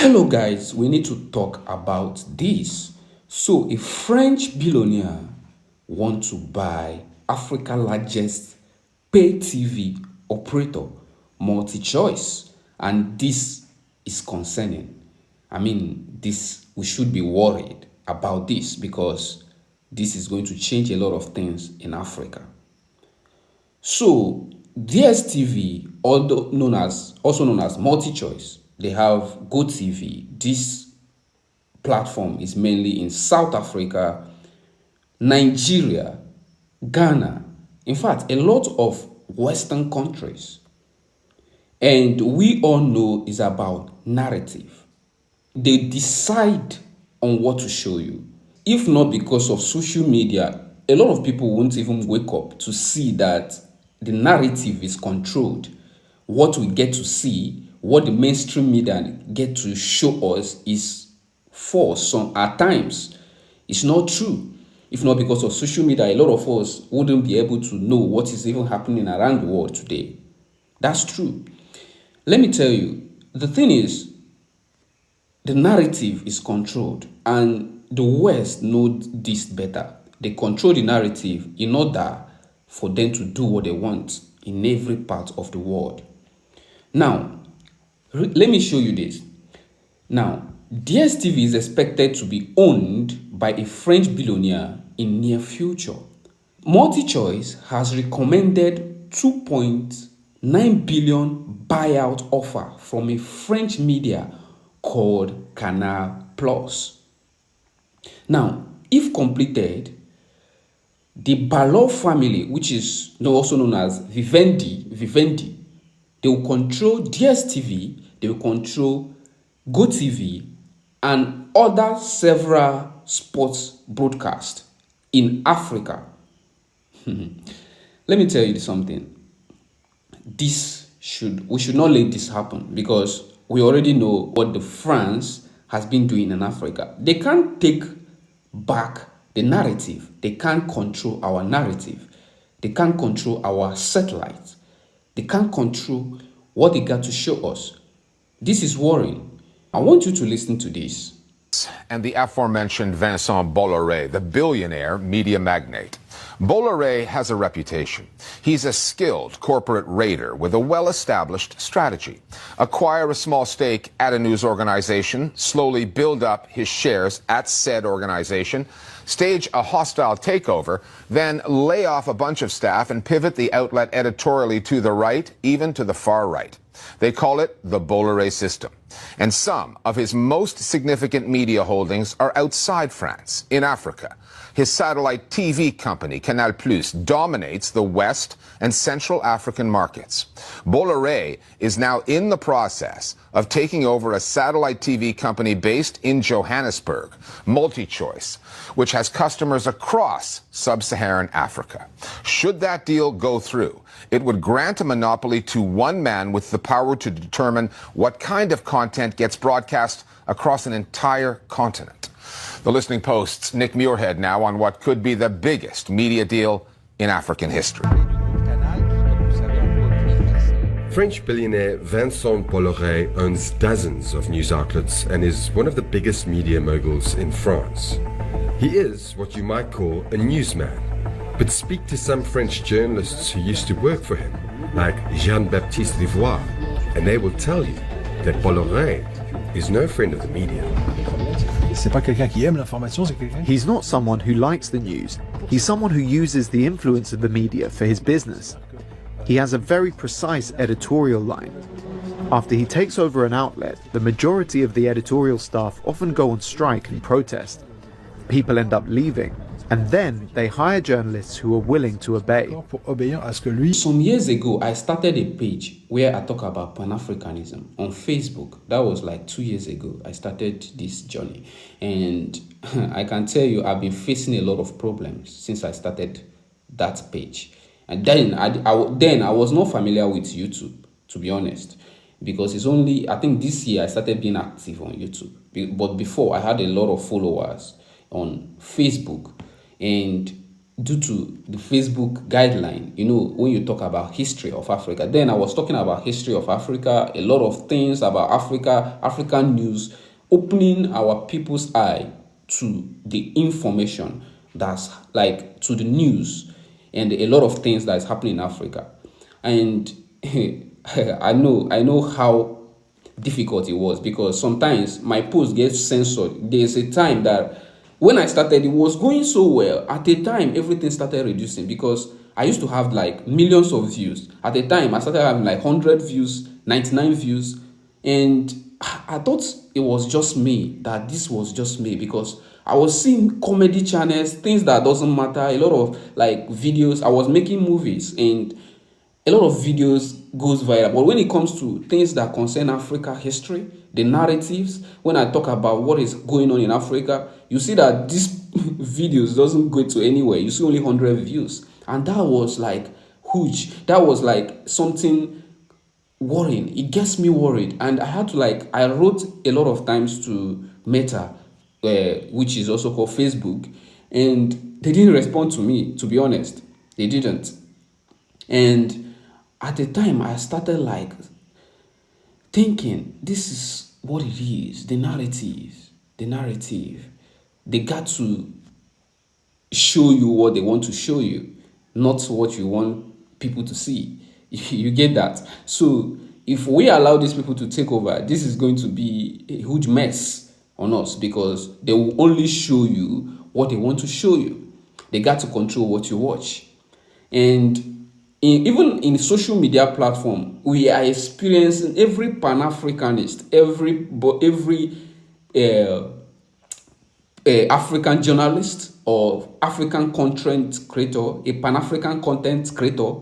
Hello guys, we need to talk about this. So a French billionaire wants to buy Africa's largest pay TV operator, Multichoice, and this is concerning. This we should be worried about this because this is going to change a lot of things in Africa. So DStv, also known as Multichoice, they have gotv. This platform is mainly in South Africa, Nigeria, Ghana, in fact, a lot of Western countries. And we all know it's about narrative. They decide on what to show you. If not because of social media, a lot of people won't even wake up to see that the narrative is controlled. What we get to see, what the mainstream media get to show us is false. Some at times, it's not true. If not because of social media, a lot of us wouldn't be able to know what is even happening around the world today. That's true. Let me tell you, the thing is, the narrative is controlled, and the West know this better. They control the narrative in order for them to do what they want in every part of the world. Now, let me show you this. Now, DStv is expected to be owned by a French billionaire in near future. MultiChoice has recommended 2.9 billion buyout offer from a French media called Canal Plus. Now, if completed, the Ballot family, which is also known as Vivendi, they will control DStv, they will control gotv, and other several sports broadcasts in Africa. Let me tell you something. We should not let this happen because we already know what the France has been doing in Africa. They can't take back the narrative. They can't control our narrative. They can't control our satellites. They can't control what they got to show us. This is worrying. I want you to listen to this. And the aforementioned Vincent Bolloré, the billionaire media magnate. Bolloré has a reputation. He's a skilled corporate raider with a well-established strategy. Acquire a small stake at a news organization, slowly build up his shares at said organization, stage a hostile takeover, then lay off a bunch of staff and pivot the outlet editorially to the right, even to the far right. They call it the Bolloré system. And some of his most significant media holdings are outside France, in Africa. His satellite TV company, Canal Plus, dominates the West and Central African markets. Bolloré is now in the process of taking over a satellite TV company based in Johannesburg, Multichoice, which has customers across sub-Saharan Africa. Should that deal go through, it would grant a monopoly to one man with the power to determine what kind of content gets broadcast across an entire continent. The Listening Post's Nick Muirhead now on what could be the biggest media deal in African history. French billionaire Vincent Bolloré owns dozens of news outlets and is one of the biggest media moguls in France. He is what you might call a newsman, but speak to some French journalists who used to work for him, like Jean-Baptiste Livoire, and they will tell you that Bolloré is no friend of the media. He's not someone who likes the news. He's someone who uses the influence of the media for his business. He has a very precise editorial line. After he takes over an outlet, the majority of the editorial staff often go on strike and protest. People end up leaving, and then they hire journalists who are willing to obey. Some years ago, I started a page where I talk about Pan-Africanism on Facebook. That was like 2 years ago. I started this journey. And I can tell you, I've been facing a lot of problems since I started that page. And then I was not familiar with YouTube, to be honest, because it's only, I think this year I started being active on YouTube. But before, I had a lot of followers on Facebook. And due to the Facebook guideline, when you talk about history of Africa, then I was talking about history of Africa, a lot of things about Africa, African news, opening our people's eye to the information that's like to the news and a lot of things that is happening in Africa. And I know how difficult it was because sometimes my post gets censored. There's a time that when I started, it was going so well. At a time, everything started reducing because I used to have like millions of views. At a time, I started having like 100 views, 99 views, and I thought it was just me, that this was just me because I was seeing comedy channels, things that doesn't matter, a lot of like videos. I was making movies and a lot of videos goes viral, but when it comes to things that concern Africa history, the narratives, when I talk about what is going on in Africa, you see that these videos doesn't go to anywhere. You see only 100 views, and that was like huge. That was like something worrying. It gets me worried, and I had to I wrote a lot of times to Meta, which is also called Facebook, and they didn't respond to me. To be honest, they didn't. And at the time, I started thinking, this is what it is, the narrative. They got to show you what they want to show you, not what you want people to see. You get that? So if we allow these people to take over, this is going to be a huge mess on us because they will only show you what they want to show you. They got to control what you watch. And even in social media platform, we are experiencing every Pan-Africanist, every African journalist or African content creator, a Pan-African content creator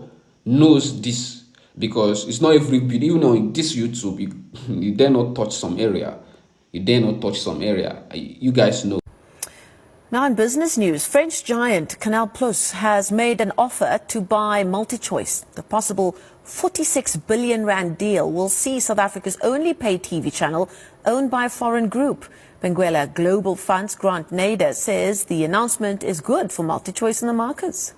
knows this because it's not every video. Even on this YouTube, you dare not touch some area. You guys know. Now in business news, French giant Canal Plus has made an offer to buy Multichoice. The possible 46 billion rand deal will see South Africa's only pay TV channel owned by a foreign group. Benguela Global Funds Grant Nader says the announcement is good for Multichoice in the markets.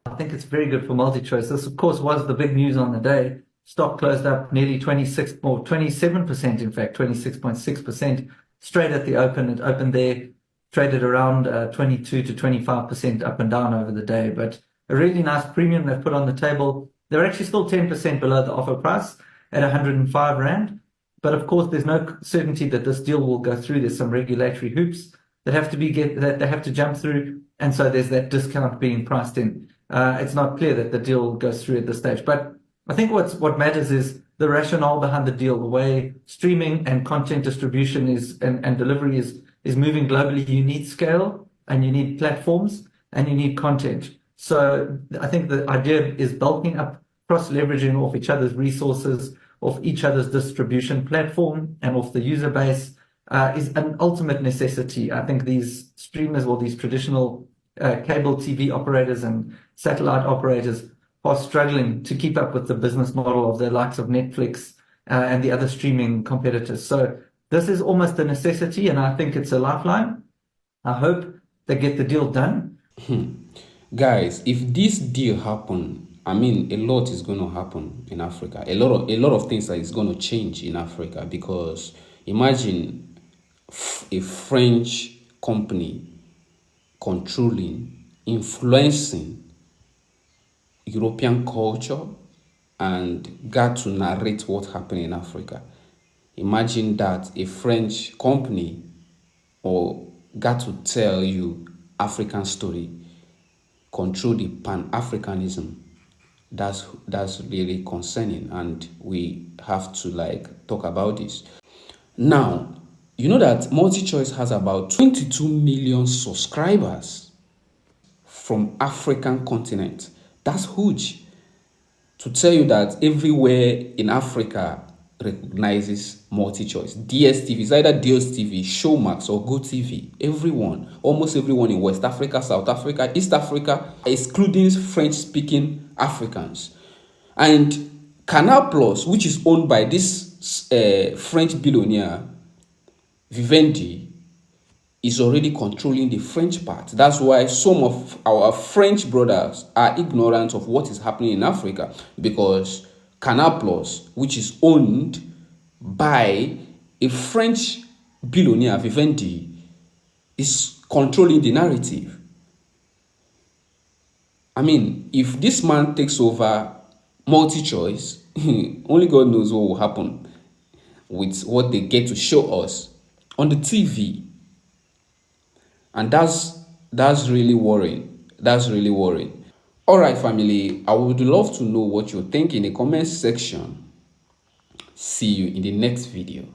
I think it's very good for Multichoice. This, of course, was the big news on the day. Stock closed up nearly 26 or 27%, in fact, 26.6% straight at the open. It opened there, traded around 22 to 25% up and down over the day. But a really nice premium they've put on the table. They're actually still 10% below the offer price at 105 Rand. But of course, there's no certainty that this deal will go through. There's some regulatory hoops that have to that they have to jump through. And so there's that discount being priced in. It's not clear that the deal goes through at this stage. But I think what matters is the rationale behind the deal, the way streaming and content distribution and delivery is moving globally. You need scale and you need platforms and you need content. So I think the idea is bulking up, cross-leveraging off each other's resources, off each other's distribution platform and off the user base is an ultimate necessity. I think these streamers or these traditional cable TV operators and satellite operators are struggling to keep up with the business model of the likes of Netflix and the other streaming competitors. So this is almost a necessity, and I think it's a lifeline. I hope they get the deal done. Guys, if this deal happen, I mean, a lot is going to happen in Africa. A lot of things that is going to change in Africa because imagine a French company controlling, influencing European culture and got to narrate what happened in Africa. Imagine that a French company or got to tell you African story, control the Pan-Africanism. That's really concerning, and we have to talk about this. Now, you know that Multichoice has about 22 million subscribers from African continent. That's huge. To tell you that everywhere in Africa recognizes Multichoice. DStv is either DStv, Showmax, or gotv. Everyone, almost everyone in West Africa, South Africa, East Africa, excluding French-speaking Africans. And Canal Plus, which is owned by this French billionaire, Vivendi, is already controlling the French part. That's why some of our French brothers are ignorant of what is happening in Africa, because Canal Plus, which is owned by a French billionaire, Vivendi, is controlling the narrative. I mean, if this man takes over Multichoice, only God knows what will happen with what they get to show us on the TV. And that's really worrying. That's really worrying. All right, family, I would love to know what you think in the comment section. See you in the next video.